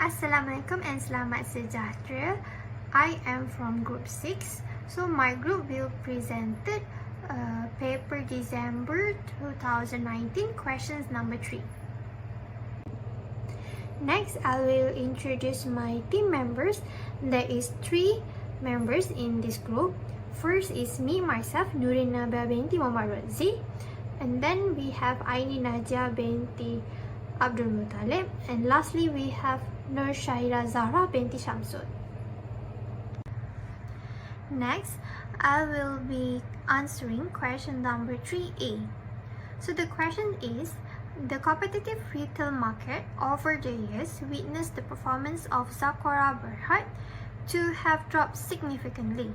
Assalamualaikum and selamat sejahtera. I am from group 6. So my group will presented paper December 2019 questions number 3. Next, I will introduce my team members. There is 3 members in this group. First is me, myself, Nurin, BINTI, Rodzi. And then we have AINI, NAJIHAH, BINTI, ABDUL, MUTALIB. And lastly, we have Nurin, SHAHIRA, ZAHRA, BINTI, SHAMSUL. Next, I will be answering question number 3A. So the question is, the competitive retail market over the years witnessed the performance of ZAHRA Berhad to have dropped significantly.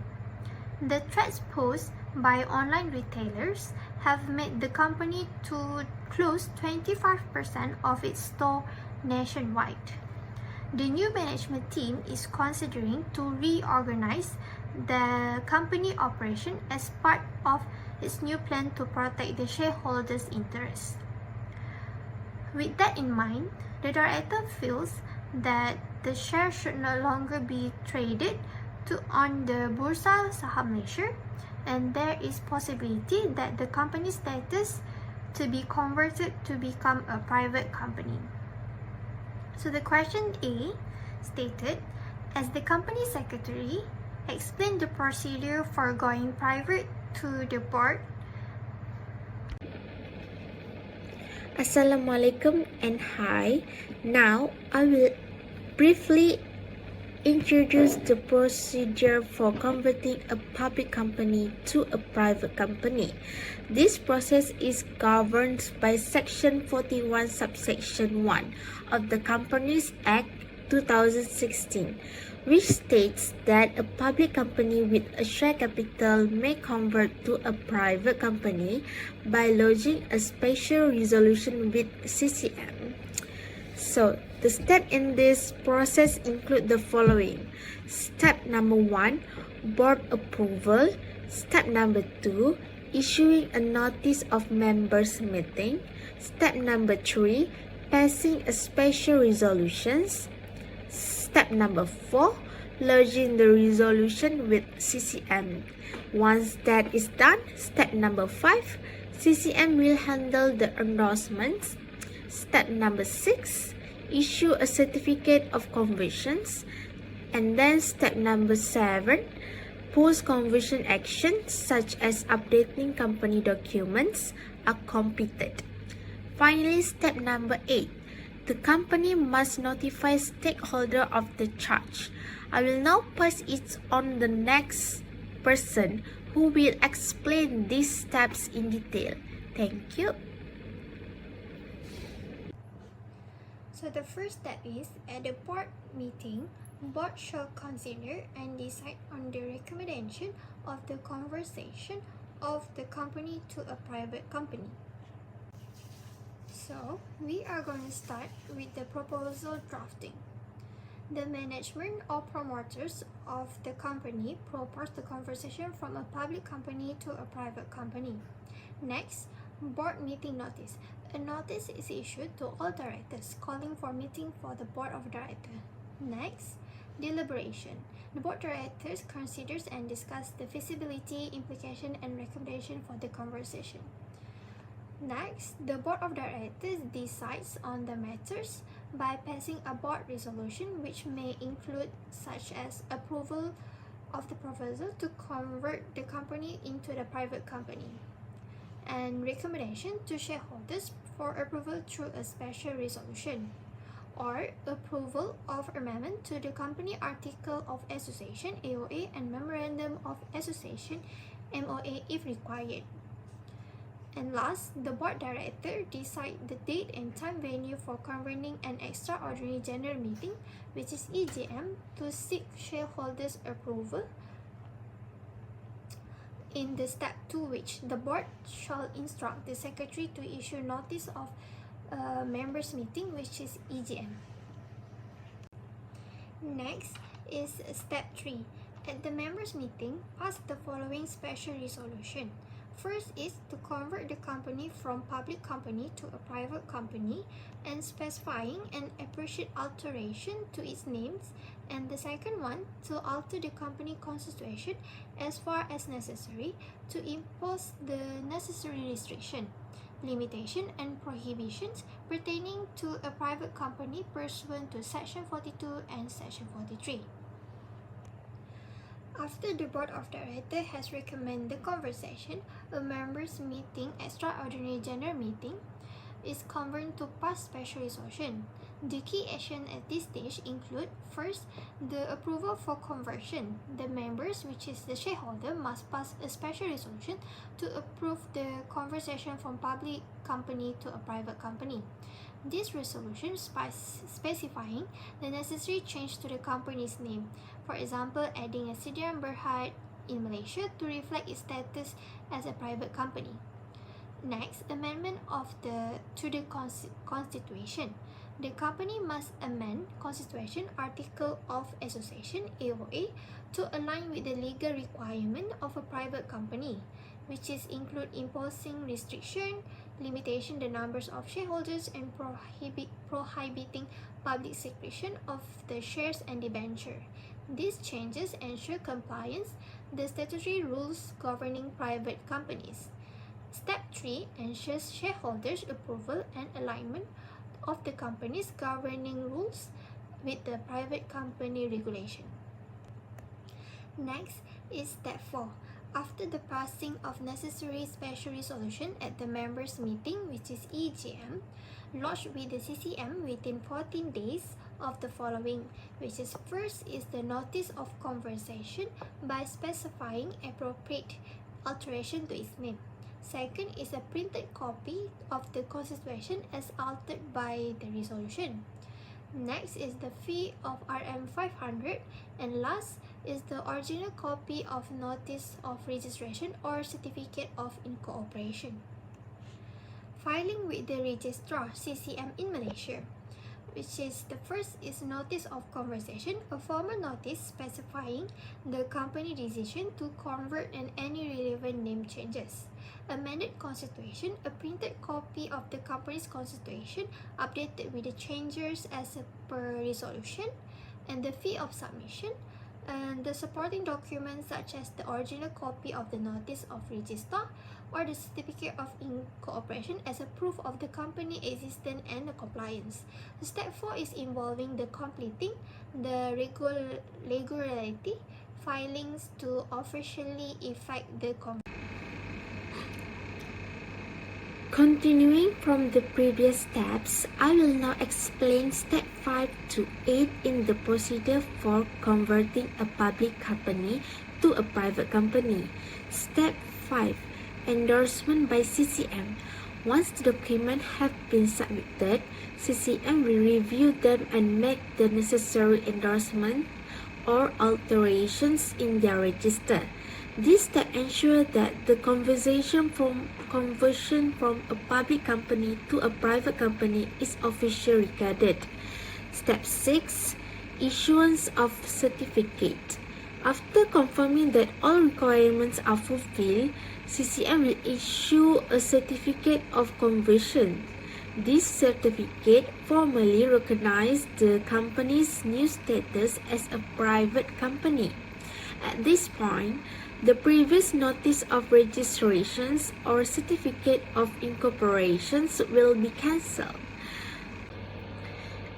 The threats posed by online retailers have made the company to close 25% of its store nationwide. The new management team is considering to reorganize the company operation as part of its new plan to protect the shareholders' interests. With that in mind, the director feels that the share should no longer be traded on the Bursa Saham Malaysia, and there is possibility that the company's status to be converted to become a private company. So the question A stated, as the company secretary explained the procedure for going private to the board. Assalamualaikum and hi. Now I will briefly introduce the procedure for converting a public company to a private company. This process is governed by Section 41 subsection 1 of the Companies Act 2016, which states that a public company with a share capital may convert to a private company by lodging a special resolution with CCM. So, the steps in this process include the following. Step number 1, board approval. Step number 2, issuing a notice of members meeting. Step number 3, passing a special resolutions. Step number 4, lodging the resolution with CCM. Once that is done, step number 5, CCM will handle the endorsements. Step number 6, issue a certificate of conversions. And then step number 7, post-conversion actions such as updating company documents are completed. Finally, step number 8, the company must notify stakeholder of the charge. I will now pass it on the next person who will explain these steps in detail. Thank you. So the first step is, at the board meeting, board shall consider and decide on the recommendation of the conversion of the company to a private company. So we are going to start with the proposal drafting. The management or promoters of the company propose the conversion from a public company to a private company. Next, board meeting notice. A notice is issued to all directors calling for meeting for the board of directors. Next, deliberation. The board of directors considers and discuss the feasibility, implication, and recommendation for the conversation. Next, the board of directors decides on the matters by passing a board resolution, which may include such as approval of the proposal to convert the company into the private company, and recommendation to shareholders for approval through a special resolution, or approval of amendment to the company article of association AOA and memorandum of association MOA if required. And last, the board director decide the date and time venue for convening an extraordinary general meeting, which is EGM, to seek shareholders' approval. In the step 2, which the board shall instruct the secretary to issue notice of members meeting, which is EGM. Next is step 3. At the members meeting, pass the following special resolution. First is to convert the company from public company to a private company and specifying an appropriate alteration to its names, and the second one to alter the company constitution as far as necessary to impose the necessary restriction, limitation and prohibitions pertaining to a private company pursuant to Section 42 and Section 43. After the Board of Directors has recommended the conversation, a members' meeting extraordinary general meeting is convened to pass special resolution. The key action at this stage include: first, the approval for conversion. The members, which is the shareholder, must pass a special resolution to approve the conversion from public company to a private company. This resolution specifying the necessary change to the company's name, for example, adding a CDM Berhad in Malaysia to reflect its status as a private company. Next, amendment to the Constitution. The company must amend Constitution Article of Association (AOA) to align with the legal requirement of a private company, which is include imposing restriction, limitation the numbers of shareholders, and prohibiting public secretion of the shares and debenture. These changes ensure compliance with the statutory rules governing private companies. Step 3 ensures shareholders' approval and alignment of the company's governing rules with the private company regulation. Next is step 4. After the passing of necessary special resolution at the members' meeting, which is EGM, lodged with the CCM within 14 days of the following, which is: first is the notice of conversation by specifying appropriate alteration to its name. Second is a printed copy of the constitution as altered by the resolution. Next is the fee of RM 500, and last is the original copy of notice of registration or certificate of incorporation. Filing with the registrar CCM in Malaysia, which is the first is notice of conversation, a formal notice specifying the company decision to convert and any relevant name changes. Amended constitution, a printed copy of the company's constitution updated with the changes as per resolution, and the fee of submission, and the supporting documents such as the original copy of the notice of register or the certificate of incorporation as a proof of the company existence and the compliance. Step 4 is involving the completing the regularity filings to officially effect the Continuing from the previous steps, I will now explain step 5 to 8 in the procedure for converting a public company to a private company. Step 5. Endorsement by CCM. Once the documents have been submitted, CCM will review them and make the necessary endorsement or alterations in their register. This step ensures that the conversion from a public company to a private company is officially recorded. Step 6. Issuance of certificate. After confirming that all requirements are fulfilled, CCM will issue a certificate of conversion. This certificate formally recognizes the company's new status as a private company. At this point, the previous notice of registrations or certificate of incorporations will be cancelled.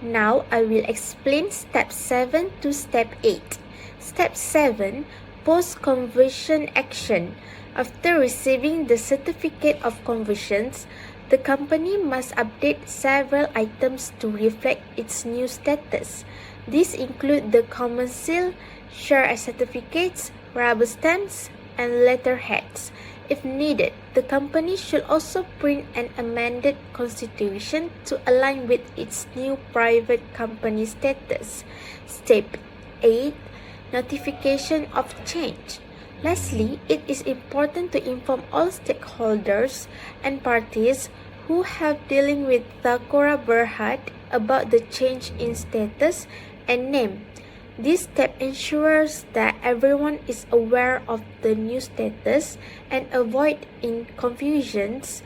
Now I will explain step 7 to step 8. Step 7. Post-conversion action. After receiving the certificate of conversions, the company must update several items to reflect its new status. These include the common seal, share certificates, rubber stamps, and letterheads. If needed, the company should also print an amended constitution to align with its new private company status. Step 8. Notification of change. Lastly, it is important to inform all stakeholders and parties who have dealing with ZAHRA Berhad about the change in status and name. This step ensures that everyone is aware of the new status and avoid any confusions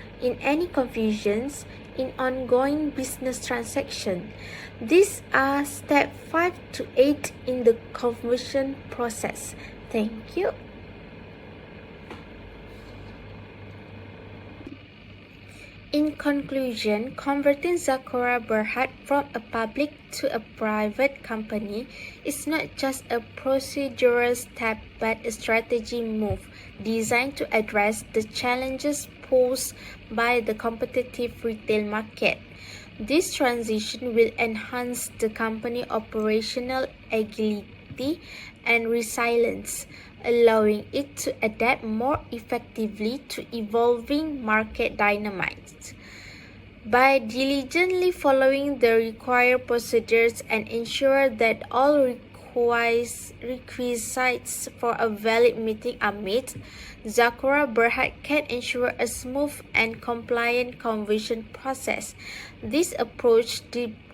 in ongoing business transaction. These are step 5 to 8 in the conversion process. Thank you. In conclusion, converting ZAHRA Berhad from a public to a private company is not just a procedural step but a strategic move designed to address the challenges posed by the competitive retail market. This transition will enhance the company's operational agility and resilience, allowing it to adapt more effectively to evolving market dynamics. By diligently following the required procedures and ensure that all requisites for a valid meeting are met, ZAHRA Berhad can ensure a smooth and compliant conversion process. This approach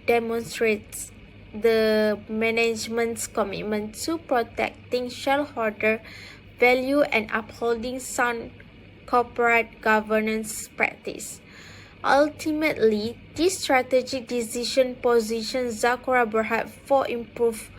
demonstrates the management's commitment to protecting shareholder value and upholding sound corporate governance practice. Ultimately, this strategic decision positions ZAHRA Berhad for improved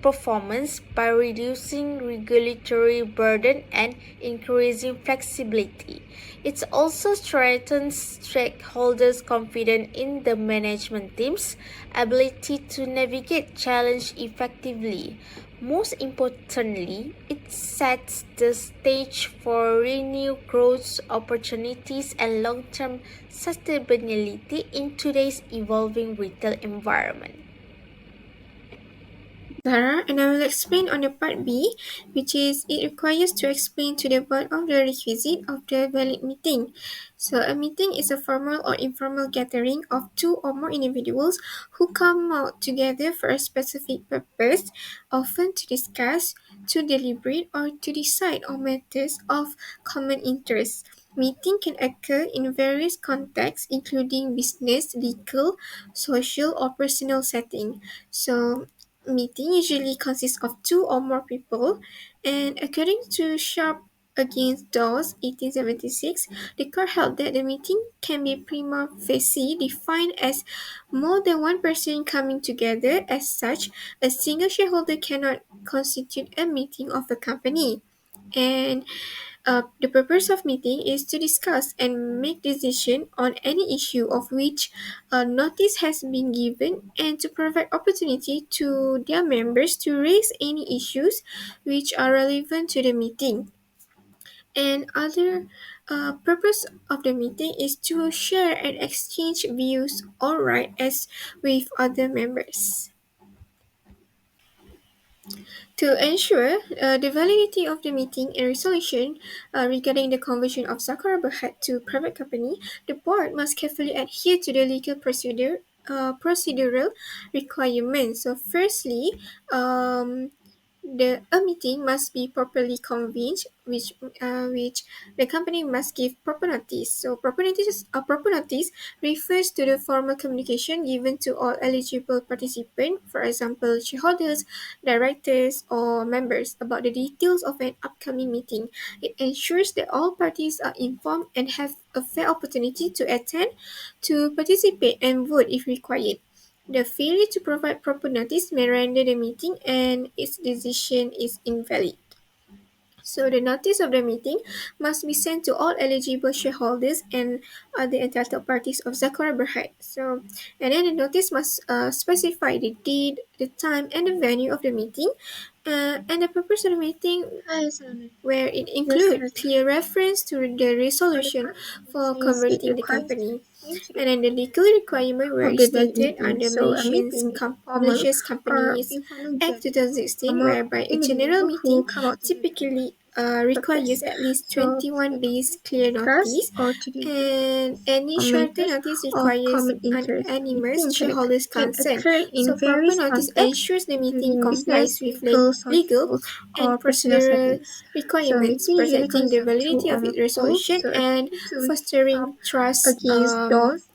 performance by reducing regulatory burden and increasing flexibility. It also strengthens stakeholders' confidence in the management team's ability to navigate challenge effectively. Most importantly, it sets the stage for renewed growth opportunities and long-term sustainability in today's evolving retail environment. Zahra, and I will explain on the part B, which is it requires to explain to the board of the requisite of the valid meeting. So a meeting is a formal or informal gathering of two or more individuals who come out together for a specific purpose, often to discuss, to deliberate, or to decide on matters of common interest. Meeting can occur in various contexts, including business, legal, social, or personal setting. So meeting usually consists of two or more people, and according to Sharp against Dawes 1876, the court held that the meeting can be prima facie defined as more than one person coming together. As such, a single shareholder cannot constitute a meeting of a company. And the purpose of meeting is to discuss and make decision on any issue of which notice has been given and to provide opportunity to their members to raise any issues which are relevant to the meeting. And other purpose of the meeting is to share and exchange views or right as with other members. To ensure the validity of the meeting and resolution regarding the conversion of ZAHRA Berhad to private company, the board must carefully adhere to the legal procedural requirements. So, firstly, a meeting must be properly convened, which the company must give proper notice. So proper notice refers to the formal communication given to all eligible participants, for example, shareholders, directors, or members, about the details of an upcoming meeting. It ensures that all parties are informed and have a fair opportunity to attend, to participate, and vote if required. The failure to provide proper notice may render the meeting and its decision is invalid. So the notice of the meeting must be sent to all eligible shareholders and other entitled parties of ZAHRA Berhad. So, and then the notice must specify the date, the time, and the venue of the meeting, and the purpose of the meeting, where it includes clear reference to the resolution for converting the company. And then the legal requirement where it's stated under Malaysia's Companies Act 2016, whereby a general meeting typically requires at least 21 days clear notice, and any shorter notice requires unanimous shareholders' consent. So proper notice ensures the meeting complies with legal and procedural requirements, protecting the validity of its resolution and fostering trust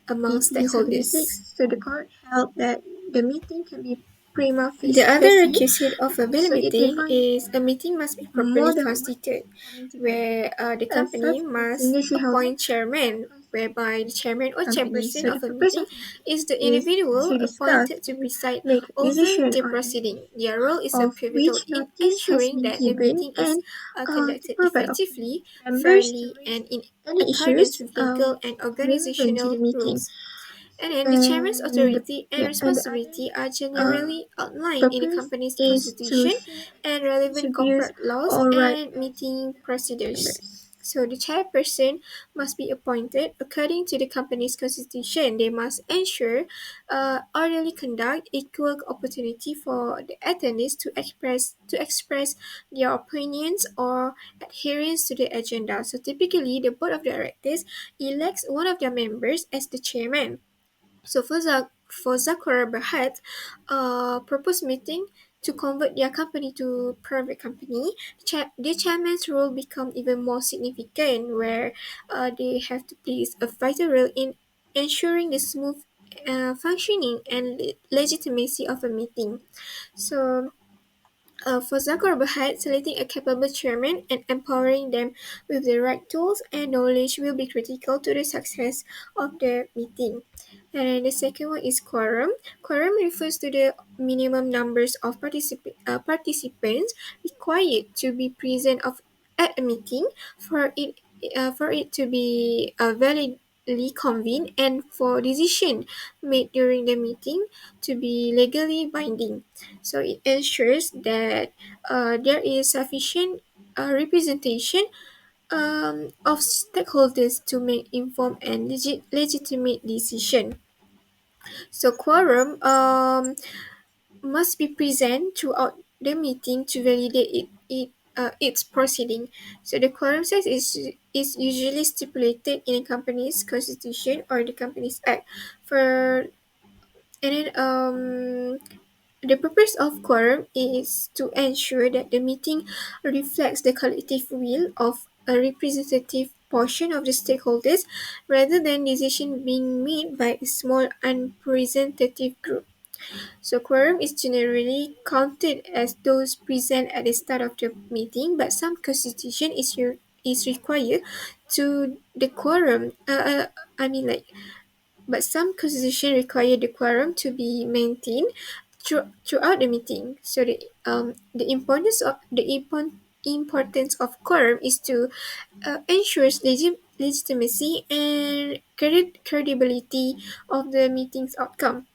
among stakeholders. So the court held that the meeting can be prima The facie. other requisite of a valid So it meeting defines is a meeting must be more properly than one constituted, meeting type. where the As company such, must the shareholder appoint chairman, whereby the chairman or company. chairperson So of the a purpose meeting of meeting is the is individual to discuss appointed to and preside make over decision the on the proceeding. Their role is of pivotal which in notice has ensuring been that the given meeting is and to conducted provide effectively, opportunity for members to fairly, raise and in any accordance issues with legal and relevant to the organizational meeting. rules. And then the chairman's And authority and yeah, and the responsibility are other generally outlined in the purpose company's is to constitution set and relevant procedures corporate laws or right and meeting procedures. members. So the chairperson must be appointed according to the company's constitution. They must ensure orderly conduct, equal opportunity for the attendees to express their opinions or adherence to the agenda. So typically, the board of directors elects one of their members as the chairman. So for Zahra Berhad, proposed meeting to convert their company to private company, the chairman's role become even more significant, where they have to play a vital role in ensuring the smooth functioning and legitimacy of a meeting. So for Zuckerberg, selecting a capable chairman and empowering them with the right tools and knowledge will be critical to the success of the meeting. And then the second one is quorum. Quorum refers to the minimum numbers of participants required to be present at a meeting for it to be validly convened and for decision made during the meeting to be legally binding. So it ensures that there is sufficient representation of stakeholders to make informed and legitimate decision. So quorum must be present throughout the meeting to validate its proceeding. So the quorum size is usually stipulated in a company's constitution or the company's act. For and then the purpose of quorum is to ensure that the meeting reflects the collective will of a representative portion of the stakeholders rather than decision being made by a small unrepresentative group. So quorum is generally counted as those present at the start of the meeting, but some constitution is required to the quorum. I mean like but some constitution require the quorum to be maintained throughout the meeting. So the importance of quorum is to ensure legitimacy and credibility of the meeting's outcome.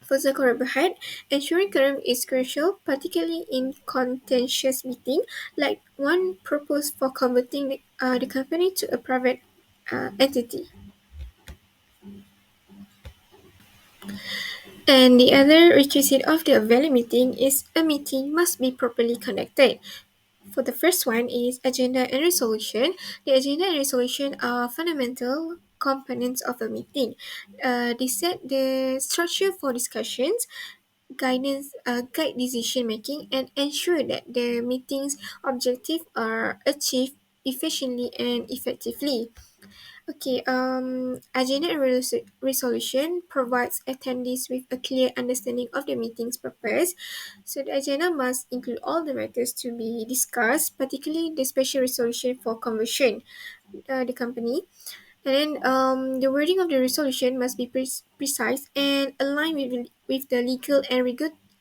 For the carbohydrate, ensuring quorum is crucial, particularly in contentious meeting, like one proposed for converting the company to a private entity. And the other requisite of the valid meeting is a meeting must be properly conducted. For the first one is agenda and resolution. The agenda and resolution are fundamental components of a meeting. They set the structure for discussions, guide decision making, and ensure that the meeting's objectives are achieved efficiently and effectively. Okay, agenda and resolution provides attendees with a clear understanding of the meeting's purpose. So the agenda must include all the matters to be discussed, particularly the special resolution for conversion, the company. And then the wording of the resolution must be precise and aligned with the legal and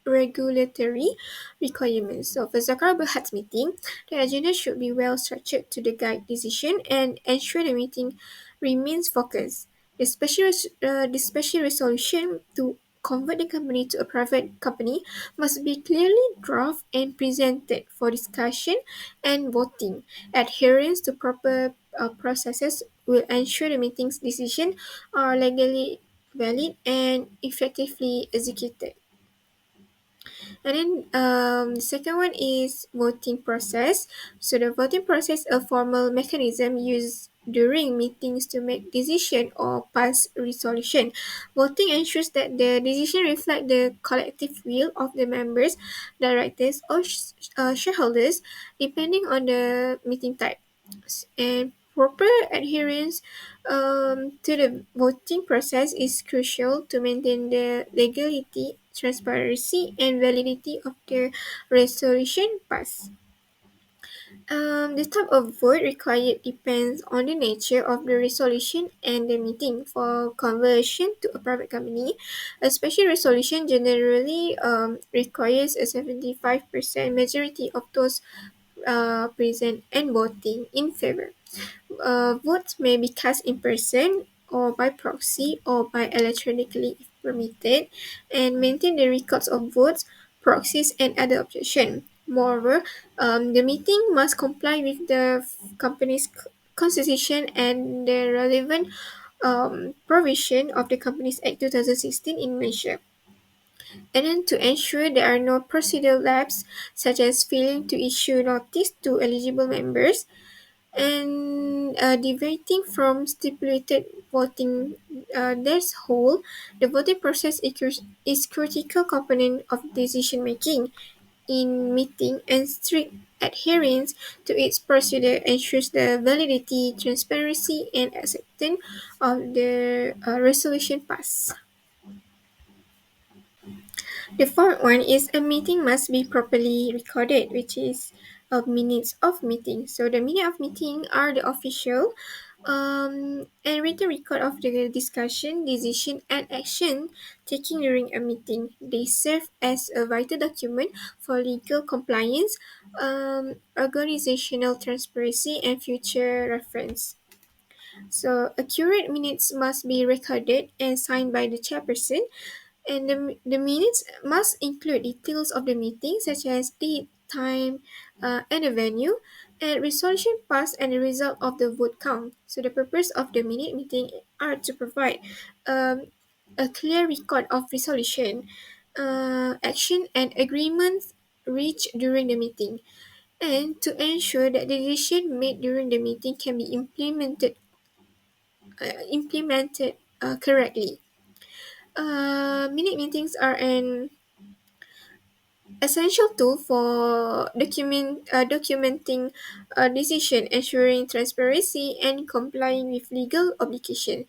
regulatory requirements. So for Zuckerberg meeting, the agenda should be well structured to the guide decision and ensure the meeting remains focused. The special resolution to convert the company to a private company must be clearly drafted and presented for discussion and voting. Adherence to proper processes will ensure the meeting's decisions are legally valid and effectively executed. And then the second one is voting process. So the voting process, a formal mechanism used during meetings to make decision or pass resolution. Voting ensures that the decision reflect the collective will of the members, directors, or shareholders, depending on the meeting type. And proper adherence to the voting process is crucial to maintain the legality, transparency, and validity of the resolution passed. The type of vote required depends on the nature of the resolution and the meeting. For conversion to a private company, a special resolution generally requires a 75% majority of those present and voting in favor. Votes may be cast in person or by proxy or by electronically if permitted, and maintain the records of votes, proxies, and other objection. Moreover, the meeting must comply with the company's constitution and the relevant provision of the Companies Act 2016 in measure. And then to ensure there are no procedural lapses, such as failing to issue notice to eligible members, and deviating from stipulated voting there's whole, the voting process is critical component of decision making in meeting, and strict adherence to its procedure ensures the validity, transparency, and acceptance of the resolution pass. The fourth one is a meeting must be properly recorded, which is minutes of meeting. So the minute of meeting are the official and written record of the discussion, decision, and action taken during a meeting. They serve as a vital document for legal compliance, organizational transparency, and future reference. So accurate minutes must be recorded and signed by the chairperson, and the minutes must include details of the meeting, such as date, time, and the venue, and resolution passed and the result of the vote count. So the purpose of the minute meeting are to provide um, a clear record of resolution, action, and agreements reached during the meeting, and to ensure that the decision made during the meeting can be implemented correctly. Minute meetings are an essential tool for documenting a decision, ensuring transparency, and complying with legal obligation.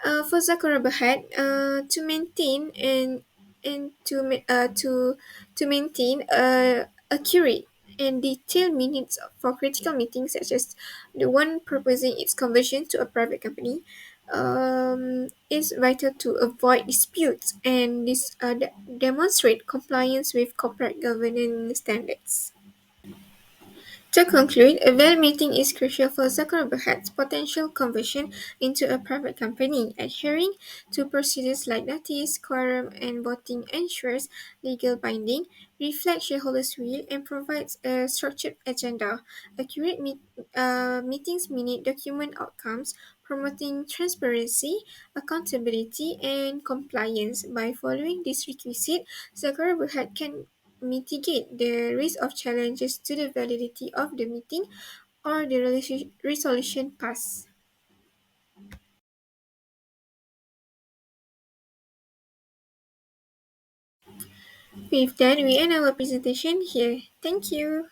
For Zakura Bahat, to maintain and to maintain accurate and detailed minutes for critical meetings, such as the one proposing its conversion to a private company, is vital to avoid disputes and demonstrate compliance with corporate governance standards. To conclude, a valid meeting is crucial for Zuckerberg's potential conversion into a private company. Adhering to procedures like notice, quorum, and voting ensures legal binding, reflects shareholders' will, and provides a structured agenda. Accurate meetings minute document outcomes, promoting transparency, accountability, and compliance. By following this requisite, Zuckerberg can mitigate the risk of challenges to the validity of the meeting or the resolution passed. With that, we end our presentation here. Thank you.